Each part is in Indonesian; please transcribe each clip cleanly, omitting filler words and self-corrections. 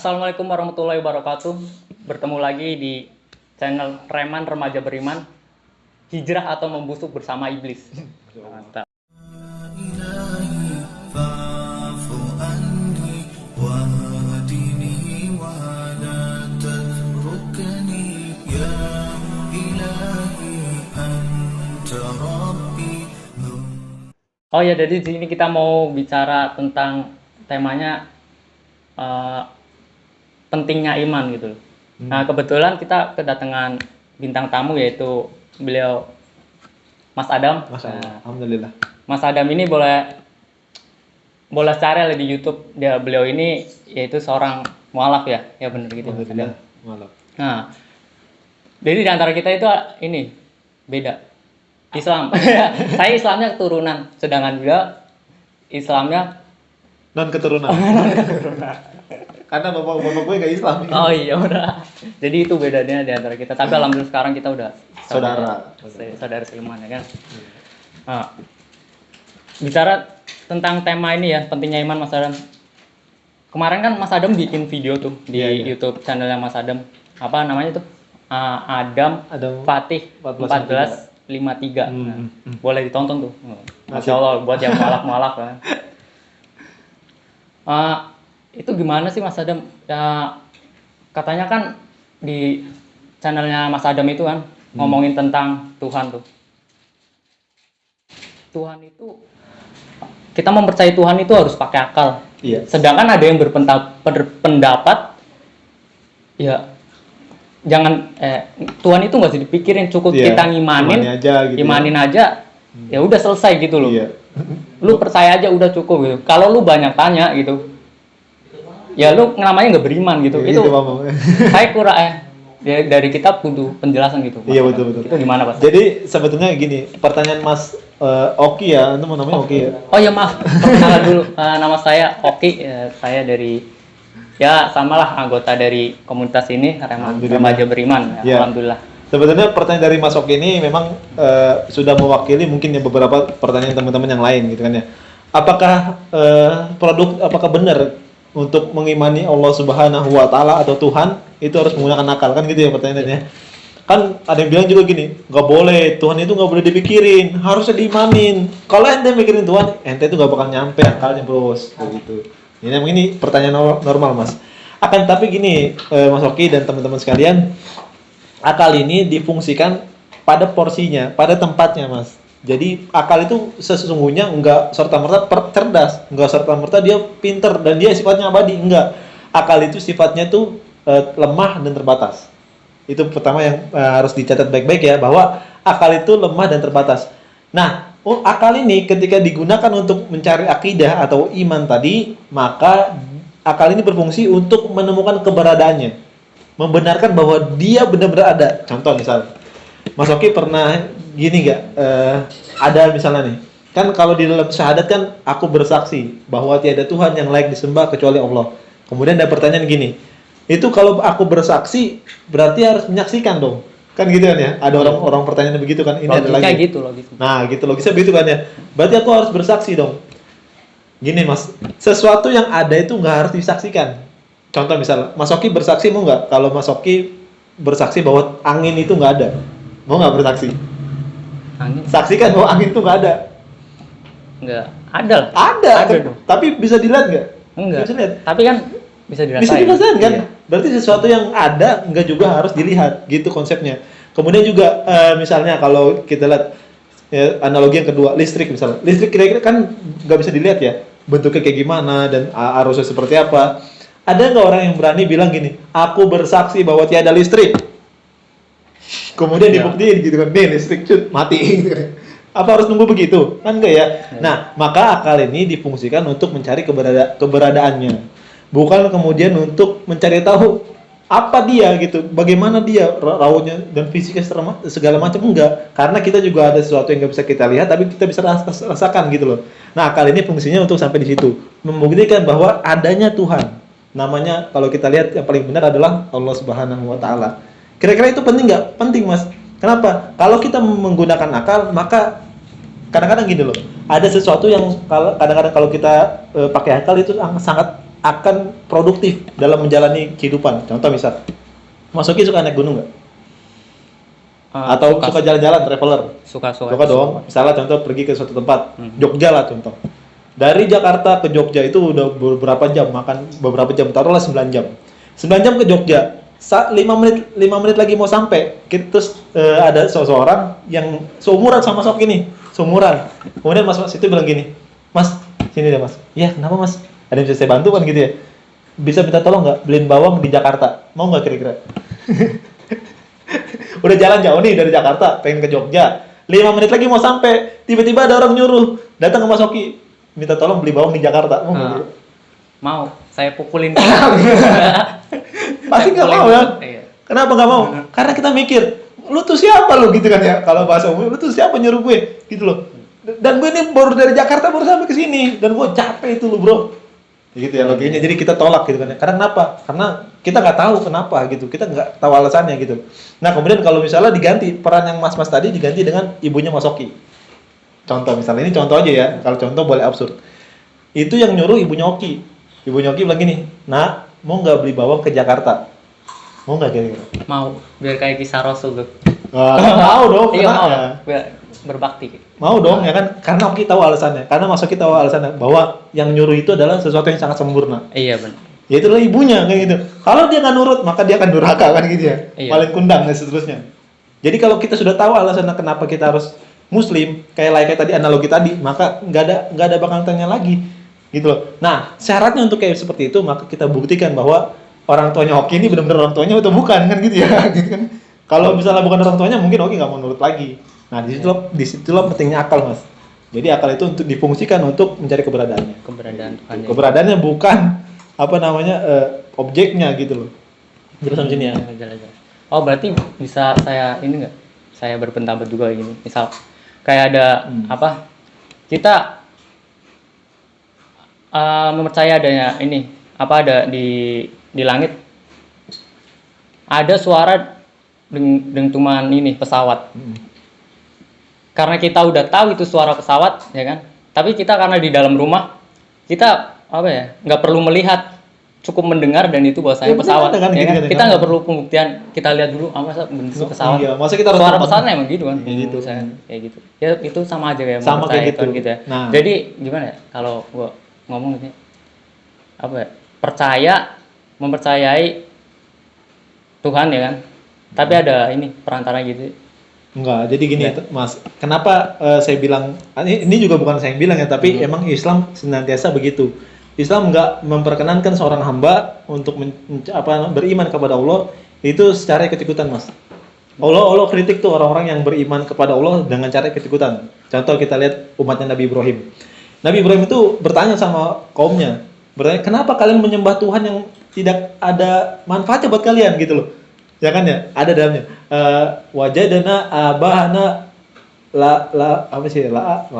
Assalamualaikum warahmatullahi wabarakatuh. Bertemu lagi di channel Reman Remaja Beriman. Hijrah atau membusuk bersama iblis. Mantap. Oh ya, jadi di sini kita mau bicara tentang temanya pentingnya iman gitu. Nah, kebetulan kita kedatangan bintang tamu yaitu beliau Mas Adam. Alhamdulillah. Mas Adam ini boleh cari di YouTube. Beliau ini yaitu seorang mualaf ya. Ya benar gitu Mas Adam. Mualaf. Nah, jadi di antara kita itu ini beda. Islam. Saya Islamnya keturunan, sedangkan beliau Islamnya non keturunan. Karena bapak gue nggak Islam. Oh iya udah. Jadi itu bedanya di antara kita. Tapi alhamdulillah sekarang kita udah saudara seiman ya kan. Nah, bicara tentang tema ini ya, pentingnya iman Mas Adam. Kemarin kan Mas Adam bikin video tuh di YouTube channelnya Mas Adam. Apa namanya tuh? Adam Fatih 1453. Boleh ditonton tuh. Masya Allah buat yang mualaf kan. Itu gimana sih Mas Adam? Ya, katanya kan di channelnya Mas Adam itu kan ngomongin tentang Tuhan tuh. Tuhan itu kita mempercayai Tuhan itu harus pakai akal. Iya. Sedangkan ada yang berpendapat ya jangan Tuhan itu nggak usah dipikirin, cukup kita ngimanin aja, gitu imanin aja ya udah selesai gitu loh. Iya. Lu percaya aja udah cukup gitu. Kalau lu banyak tanya gitu ya lu namanya nggak beriman gitu. Itu saya kurang dari kita butuh penjelasan gitu. Iya betul. Itu gimana Pak? Jadi sebetulnya gini, pertanyaan Mas Oki ya, itu mau namanya Oki ya? Oh ya maaf, perkenalan dulu. Nama saya Oki, saya dari samalah anggota dari komunitas ini Remaja Beriman. Ya. Alhamdulillah. Sebetulnya pertanyaan dari Mas Oki ini memang sudah mewakili mungkin ya beberapa pertanyaan teman-teman yang lain gitu kan ya. Apakah benar untuk mengimani Allah Subhanahu wa taala atau Tuhan itu harus menggunakan akal, kan gitu ya pertanyaannya. Kan ada yang bilang juga gini, nggak boleh, Tuhan itu nggak boleh dipikirin, harusnya diimanin. Kalau ente mikirin Tuhan, ente itu nggak bakal nyampe akalnya bos, begitu. Ini pertanyaan normal Mas. Akan tapi gini Mas Oki dan teman-teman sekalian, akal ini difungsikan pada porsinya, pada tempatnya Mas. Jadi akal itu sesungguhnya enggak serta-merta cerdas, enggak serta-merta dia pinter dan dia sifatnya abadi, enggak. Akal itu sifatnya tuh lemah dan terbatas. Itu pertama yang harus dicatat baik-baik ya, bahwa akal itu lemah dan terbatas. Nah, akal ini ketika digunakan untuk mencari akidah atau iman tadi, maka akal ini berfungsi untuk menemukan keberadaannya, membenarkan bahwa dia benar-benar ada. Contoh misal, Mas Oki pernah gini nggak? Ada misalnya nih, kan kalau di dalam syahadat kan aku bersaksi bahwa tiada Tuhan yang layak disembah kecuali Allah. Kemudian ada pertanyaan gini, itu kalau aku bersaksi berarti harus menyaksikan dong, kan gitu kan ya? Ada orang pertanyaan begitu kan? Ini ada lagi. Gitu. Nah gitu logisnya begitu kan ya? Berarti aku harus bersaksi dong. Gini Mas, sesuatu yang ada itu nggak harus disaksikan. Contoh misal, Mas Oki bersaksi mau nggak? Kalau Mas Oki bersaksi bahwa angin itu nggak ada, mau nggak bersaksi? Angin. Saksikan bahwa angin itu nggak ada. Nggak ada. Ada dong. Tapi bisa dilihat nggak? Enggak. Bisa lihat. Tapi kan bisa dirasain. Bisa dirasain kan? Iya. Berarti sesuatu yang ada nggak juga harus dilihat, gitu konsepnya. Kemudian juga misalnya kalau kita lihat analogi yang kedua, listrik misalnya. Listrik kira-kira kan nggak bisa dilihat ya, bentuknya kayak gimana dan arusnya seperti apa. Ada nggak orang yang berani bilang gini, aku bersaksi bahwa tiada listrik, kemudian dibuktiin gitu kan, nih listrik mati gitu kan. Apa harus nunggu begitu? Kan enggak ya? Nah, maka akal ini difungsikan untuk mencari keberadaannya, bukan kemudian untuk mencari tahu apa dia gitu, bagaimana dia rautnya dan fisiknya segala macam, enggak. Karena kita juga ada sesuatu yang nggak bisa kita lihat, tapi kita bisa rasakan gitu loh. Nah, akal ini fungsinya untuk sampai di situ, membuktikan bahwa adanya Tuhan. Namanya kalau kita lihat yang paling benar adalah Allah Subhanahu wa taala. Kira-kira itu penting nggak? Penting Mas. Kenapa? Kalau kita menggunakan akal, maka kadang-kadang gini loh, ada sesuatu yang kadang-kadang kalau kita pakai akal itu sangat akan produktif dalam menjalani kehidupan. Contoh misal, Mas Oki suka naik gunung nggak? Atau suka jalan-jalan, traveler? Suka dong. Misalnya contoh pergi ke suatu tempat, Jogja lah contoh. Dari Jakarta ke Jogja itu udah beberapa jam, makan beberapa jam, taruhlah 9 jam. 9 jam ke Jogja, 5 menit lagi mau sampai, terus ada seseorang yang seumuran sama Soki nih, seumuran. Kemudian Mas itu bilang gini, Mas, sini deh Mas. Ya, kenapa Mas? Ada yang bisa saya bantu kan gitu ya? Bisa minta tolong nggak beliin bawang di Jakarta? Mau nggak kira-kira? Udah jalan jauh nih dari Jakarta, pengen ke Jogja. 5 menit lagi mau sampai, tiba-tiba ada orang nyuruh, datang ke Mas Oki, minta tolong beli bawang di Jakarta. Mau, saya pukulin. Pasti nggak mau ya? Iya. Kenapa nggak mau? Karena kita mikir, lu tuh siapa lu gitu kan ya? Kalau bahasa umum, lu tuh siapa nyuruh gue? Gitu loh. Dan gue ini baru dari Jakarta baru sampai ke sini, dan gue capek itu lu bro. Gitu ya logikanya. Jadi kita tolak gitu kan ya. Karena kenapa? Karena kita nggak tahu kenapa gitu. Kita nggak tahu alasannya gitu. Nah kemudian kalau misalnya diganti peran yang mas-mas tadi diganti dengan ibunya Mas Oki. Contoh misalnya ini contoh aja ya. Kalau contoh boleh absurd. Itu yang nyuruh ibunya Oki. Ibunya Oki bilang gini, Nak, mau nggak beli bawang ke Jakarta? Mau nggak kira-kira? Mau. Biar kayak kisah Rasul tuh. Mau dong. Iya mau. Biar berbakti. Mau dong ya kan? Karena Oki tahu alasannya. Karena Mas Oki tahu alasannya bahwa yang nyuruh itu adalah sesuatu yang sangat sempurna. Iya benar. Ya itu adalah ibunya kayak gitu. Kalau dia nggak nurut, maka dia akan durhaka kan gitu ya. Iya. Paling kundang dan seterusnya. Jadi kalau kita sudah tahu alasannya kenapa kita harus Muslim, kayak tadi analogi tadi, maka nggak ada bakal tanya lagi, gitu loh. Nah syaratnya untuk kayak seperti itu, maka kita buktikan bahwa orang tuanya Oki ini benar-benar orang tuanya atau bukan kan gitu ya. Gitu kan. Kalau misalnya bukan orang tuanya, mungkin Oki nggak mau nurut lagi. Nah, disitulah pentingnya akal, Mas. Jadi akal itu untuk difungsikan untuk mencari keberadaannya. Keberadaannya bukan objeknya gitu loh. Jelas sampai sini ya. Oh, berarti bisa saya ini enggak? Saya berpendapat juga gini. Misal kayak ada kita mempercaya adanya ini, ada di langit ada suara dentuman ini pesawat. Karena kita udah tahu itu suara pesawat, ya kan? Tapi kita karena di dalam rumah, kita nggak perlu melihat, cukup mendengar dan itu bahwasanya pesawat, kan, ya kan? Kita nggak perlu pembuktian, kita lihat dulu bentuk pesawat. Iya, masa kita suara pesawatnya emang gitu kan? Gitu, kayak gitu. Ya itu sama aja kayak sama kayak gitu. Gitu ya. Nah. Jadi gimana ya? Kalau gua ngomong ini mempercayai Tuhan ya kan? Tapi ada ini perantara gitu. Enggak, jadi gini Mas, kenapa saya bilang, ini juga bukan saya yang bilang ya, tapi emang Islam senantiasa begitu. Islam enggak memperkenankan seorang hamba untuk beriman kepada Allah itu secara ikut-ikutan, Mas. Allah kritik tuh orang-orang yang beriman kepada Allah dengan cara ikut-ikutan. Contoh kita lihat umatnya Nabi Ibrahim. Nabi Ibrahim itu bertanya sama kaumnya, kenapa kalian menyembah Tuhan yang tidak ada manfaatnya buat kalian gitu loh. Ya kan ya, ada dalamnya. Wajadana abahana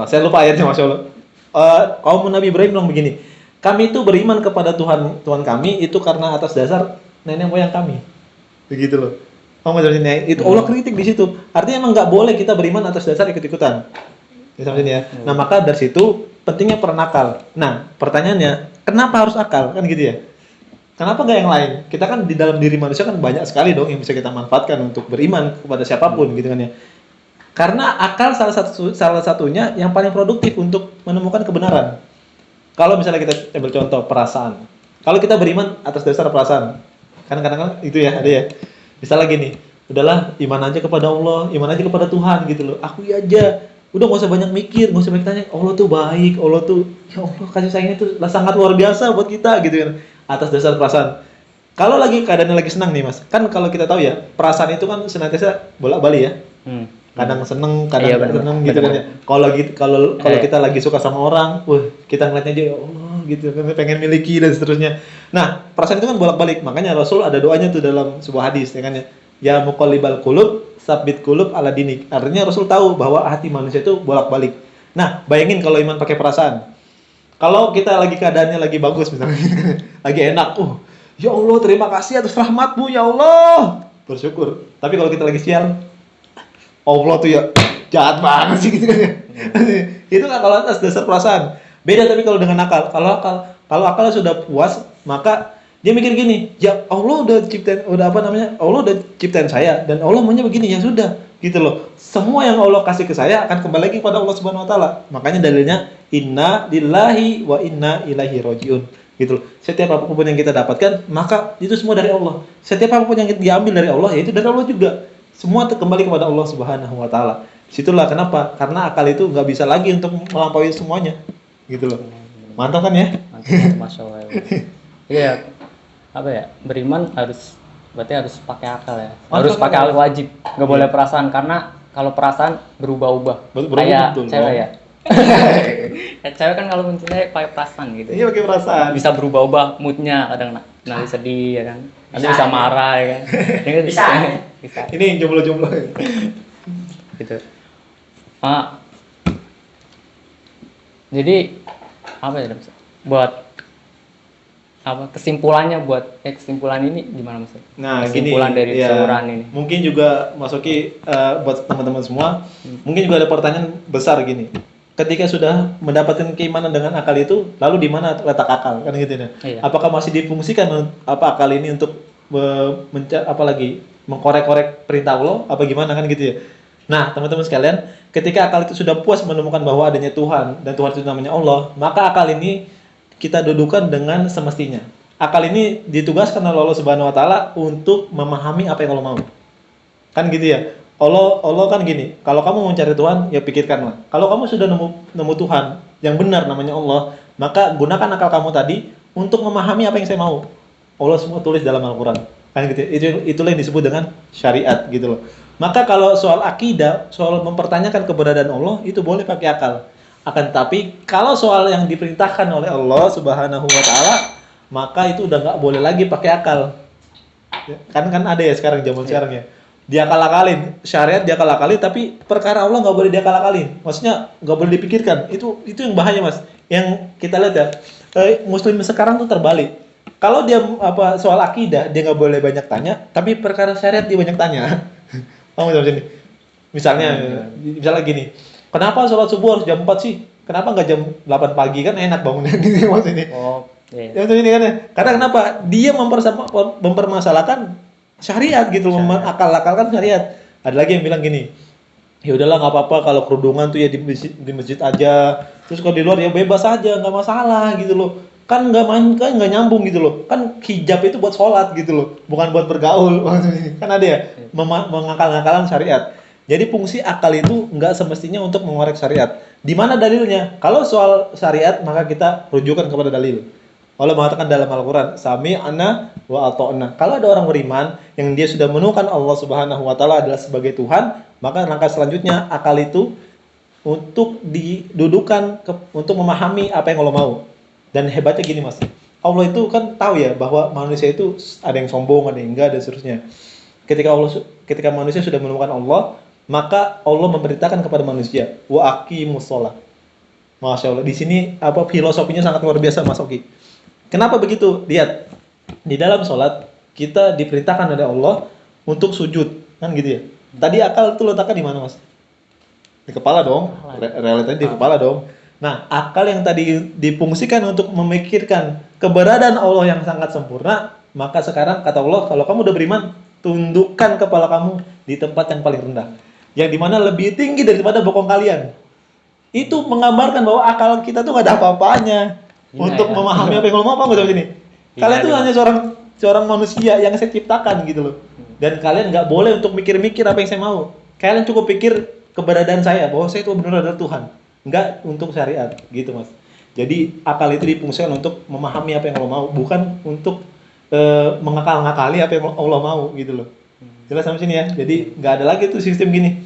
saya lupa ayatnya, Masya Allah. Kaum Nabi Ibrahim bilang begini, kami itu beriman kepada Tuhan kami itu karena atas dasar nenek moyang kami. Begitu loh. Kamu ngerti itu Allah kritik di situ. Artinya emang nggak boleh kita beriman atas dasar ikut-ikutan. Ya. Nah maka dari situ pentingnya peran akal. Nah pertanyaannya, kenapa harus akal kan gitu ya? Kenapa nggak yang lain? Kita kan di dalam diri manusia kan banyak sekali dong yang bisa kita manfaatkan untuk beriman kepada siapapun gitu kan ya. Karena akal salah satunya yang paling produktif untuk menemukan kebenaran. Kalau misalnya kita ambil contoh perasaan. Kalau kita beriman atas dasar perasaan, kan kadang-kadang itu ya ada ya. Misalnya gini, udahlah iman aja kepada Allah, iman aja kepada Tuhan gitu loh. Akui aja. Udah nggak usah banyak mikir, nggak usah banyak tanya. Allah tuh baik, Allah tuh ya Allah kasih sayangnya tuh sangat luar biasa buat kita gitu kan. Atas dasar perasaan. Kalau lagi keadaannya lagi senang nih Mas, kan kalau kita tahu ya perasaan itu kan senantiasa bolak-balik ya. Kadang seneng, kadang tidak seneng gitu kan ya. Kalau kita lagi suka sama orang, kita ngeliatnya aja ya Allah gitu, pengen miliki dan seterusnya. Nah perasaan itu kan bolak-balik, makanya Rasul ada doanya tuh dalam sebuah hadis ya kan ya. Ya muqallibal qulub, tsabbit qulub ala dinik. Artinya Rasul tahu bahwa hati manusia itu bolak-balik. Nah bayangin kalau iman pakai perasaan. Kalau kita lagi keadaannya lagi bagus misalnya, lagi enak, ya Allah terima kasih atas rahmatmu ya Allah, bersyukur. Tapi kalau kita lagi sial, Allah tuh ya jahat banget sih gitu kan ya. Itu kan kalau atas dasar perasaan. Beda tapi kalau dengan akal. Kalau akal, Kalau akal sudah puas, maka dia mikir gini, ya Allah udah ciptain, Allah udah ciptain saya dan Allah maunya begini, ya sudah, gitu loh. Semua yang Allah kasih ke saya akan kembali lagi kepada Allah Subhanahu wa taala. Makanya dalilnya inna lillahi wa inna ilaihi rajiun. Gitu loh. Setiap apapun yang kita dapatkan, maka itu semua dari Allah. Setiap apapun yang diambil dari Allah, ya itu dari Allah juga. Semua kembali kepada Allah Subhanahu wa taala. Situlah kenapa? Karena akal itu nggak bisa lagi untuk melampaui semuanya. Gitu loh. Mantap kan ya? Mantap, Masya Allah. Iya, apa ya, beriman berarti harus pakai akal ya, harus pakai akal, wajib, nggak boleh perasaan, karena kalau perasaan berubah-ubah kayak cewek ya. Cewek kan kalau mencintai pakai perasaan gitu. Iya, pakai perasaan, bisa berubah-ubah moodnya, kadang nanti sedih ya kan, nanti bisa marah ya kan. Bisa. Ini jomblo-jomblo gitu. Jadi apa ya, buat kesimpulannya, kesimpulan ini gimana Mas? Nah, kesimpulan dari keseluruhan ini. Mungkin juga Mas Oki, buat teman-teman semua, mungkin juga ada pertanyaan besar gini. Ketika sudah mendapatkan keimanan dengan akal itu, lalu di mana letak akal? Kan gitu ya. Iya. Apakah masih difungsikan akal ini untuk mengkorek-korek perintah Allah apa gimana, kan gitu ya. Nah, teman-teman sekalian, ketika akal itu sudah puas menemukan bahwa adanya Tuhan dan Tuhan itu namanya Allah, maka akal ini kita dudukan dengan semestinya. Akal ini ditugaskan oleh Allah Subhanahu wa taala untuk memahami apa yang Allah mau. Kan gitu ya. Allah kan gini, kalau kamu mau cari Tuhan, ya pikirkanlah. Kalau kamu sudah nemu Tuhan yang benar namanya Allah, maka gunakan akal kamu tadi untuk memahami apa yang saya mau. Allah semua tulis dalam Al-Qur'an. Kan gitu. Itulah yang disebut dengan syariat gitu loh. Maka kalau soal akidah, soal mempertanyakan keberadaan Allah, itu boleh pakai akal. Akan tetapi kalau soal yang diperintahkan oleh Allah Subhanahu wa taala, maka itu udah nggak boleh lagi pakai akal. Kan ada ya sekarang, zaman sekarang ya. Diakal-akalin, syariat diakal-akalin, tapi perkara Allah nggak boleh diakal-akalin. Maksudnya nggak boleh dipikirkan. Itu yang bahaya, Mas. Yang kita lihat ya, Muslim sekarang tuh terbalik. Kalau dia soal akidah dia nggak boleh banyak tanya, tapi perkara syariat dia banyak tanya. Paham nggak sini? Misalnya gini, kenapa sholat subuh harus jam 4 sih? Kenapa nggak jam 8 pagi, kan enak bangunnya gitu maksudnya. Oh, iya. Yang ini kan ya. Karena kenapa? Dia mempermasalahkan syariat gitu, akal-akalkan syariat. Ada lagi yang bilang gini, ya udahlah nggak apa-apa kalau kerudungan tuh ya di masjid aja. Terus kalau di luar ya bebas aja, nggak masalah gitu loh. Kan nggak nyambung gitu loh. Kan hijab itu buat sholat gitu loh, bukan buat bergaul. Kan ada ya, mengakal-ngakalan syariat. Jadi fungsi akal itu nggak semestinya untuk mengorek syariat. Di mana dalilnya? Kalau soal syariat maka kita rujukan kepada dalil. Allah mengatakan dalam Al-Qur'an, sami'na wa ata'na. Kalau ada orang beriman yang dia sudah menemukan Allah Subhanahu wa taala adalah sebagai Tuhan, maka langkah selanjutnya akal itu untuk didudukan untuk memahami apa yang Allah mau. Dan hebatnya gini, Mas. Allah itu kan tahu ya bahwa manusia itu ada yang sombong, ada yang enggak, dan seterusnya. Ketika manusia sudah menemukan Allah, maka Allah memerintahkan kepada manusia, wa aqimus shalah. Masya Allah. Di sini filosofinya sangat luar biasa, Mas Oki. Kenapa begitu? Lihat, di dalam sholat kita diperintahkan oleh Allah untuk sujud, kan gitu ya. Tadi akal itu letakkan di mana, Mas? Di kepala dong. Realitanya di kepala dong. Nah, akal yang tadi difungsikan untuk memikirkan keberadaan Allah yang sangat sempurna, maka sekarang kata Allah, kalau kamu udah beriman, tundukkan kepala kamu di tempat yang paling rendah, yang dimana lebih tinggi daripada bokong kalian. Itu menggambarkan bahwa akal kita tuh gak ada apa-apanya untuk memahami apa yang Allah mau. Apa nggak ini? Kalian tuh hanya seorang manusia yang saya ciptakan gitu loh. Dan kalian nggak boleh untuk mikir-mikir apa yang saya mau. Kalian cukup pikir keberadaan saya, bahwa saya itu benar adalah Tuhan. Nggak untuk syariat gitu, Mas. Jadi akal itu difungsikan untuk memahami apa yang Allah mau, bukan untuk mengakal-ngakali apa yang Allah mau gitu loh. Jelas sampai sini ya. Jadi nggak ada lagi tuh sistem gini,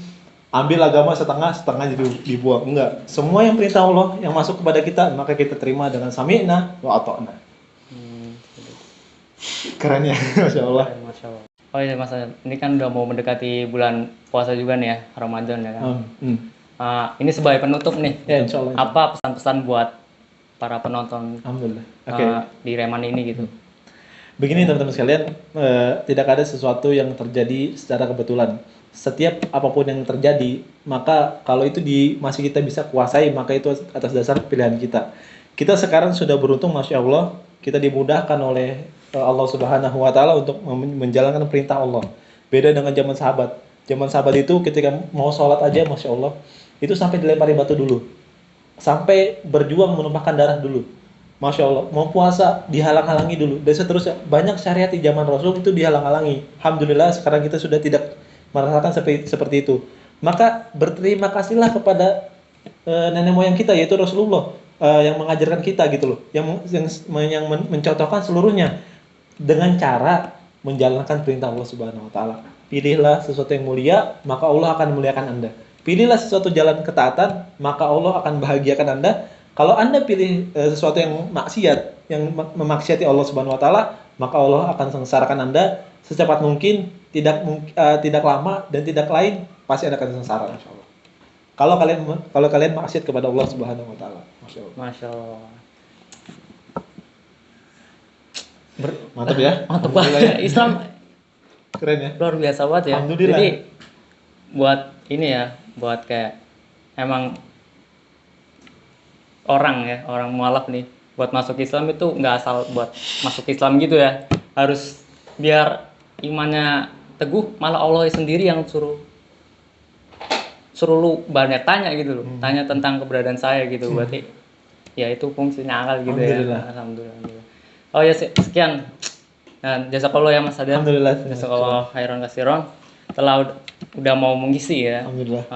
ambil agama setengah jadi dibuang. Enggak. Semua yang perintah Allah yang masuk kepada kita, maka kita terima dengan sami'na wa ata'na. Keren ya, Masya Allah. Masya Allah. Oh iya, Mas, ini kan udah mau mendekati bulan puasa juga nih ya, Ramadan ya kan. Ini sebagai penutup nih. Ya, insya Allah. Apa pesan-pesan buat para penonton Alhamdulillah. di Reman ini gitu? Begini teman-teman sekalian, tidak ada sesuatu yang terjadi secara kebetulan. Setiap apapun yang terjadi, maka kalau itu masih kita bisa kuasai, maka itu atas dasar pilihan kita. Kita sekarang sudah beruntung, Masya Allah, kita dimudahkan oleh Allah Subhanahu wa Ta'ala untuk menjalankan perintah Allah. Beda dengan zaman sahabat. Zaman sahabat itu ketika mau sholat aja, Masya Allah, itu sampai dilempari batu dulu, sampai berjuang menumpahkan darah dulu. Masya Allah, mau puasa dihalang-halangi dulu, dan seterusnya. Banyak syariat di zaman Rasul itu dihalang-halangi. Alhamdulillah sekarang kita sudah tidak merasakan seperti itu. Maka berterima kasihlah kepada nenek moyang kita, yaitu Rasulullah, yang mengajarkan kita gitu loh, yang mencontohkan seluruhnya dengan cara menjalankan perintah Allah Subhanahu Wa Taala. Pilihlah sesuatu yang mulia, maka Allah akan memuliakan Anda. Pilihlah sesuatu jalan ketaatan, maka Allah akan bahagiakan Anda. Kalau Anda pilih sesuatu yang maksiat, yang memaksiati Allah Subhanahu Wa Taala, maka Allah akan sengsarakan Anda secepat mungkin, tidak lama dan tidak lain, pasti Anda akan sengsara, Masya Allah. Kalau kalian maksiat kepada Allah Subhanahu Wa Taala, Masya Allah. Masya Allah. Mantap ya. Mantap banget. Islam Keren ya. luar biasa banget ya. Alhamdulillah. Jadi buat ini ya, buat kayak emang orang mualaf nih, buat masuk Islam itu nggak asal buat masuk Islam gitu ya. Harus biar imannya teguh, malah Allah sendiri yang suruh lu banyak tanya gitu loh. Tanya tentang keberadaan saya gitu. Berarti ya itu fungsinya akal gitu Alhamdulillah. ya. Alhamdulillah. Oh ya, sekian. Nah, jazakallah ya Mas Adel. Alhamdulillah. Jazakallah khairan katsiran. Telah udah mau mengisi ya Alhamdulillah.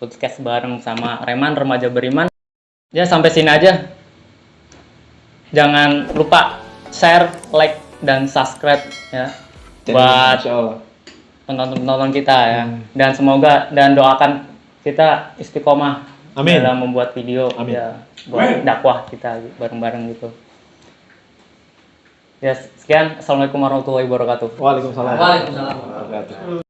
podcast bareng sama Reman Remaja Beriman. Ya sampai sini aja. Jangan lupa share, like, dan subscribe ya. Buat Masya Allah. penonton kita ya. Dan semoga dan doakan kita istiqomah Amin. dalam membuat video. Amin. Ya, buat dakwah kita bareng-bareng gitu. Ya, sekian. Assalamualaikum warahmatullahi wabarakatuh. Waalaikumsalam. Waalaikumsalam. Wabarakatuh.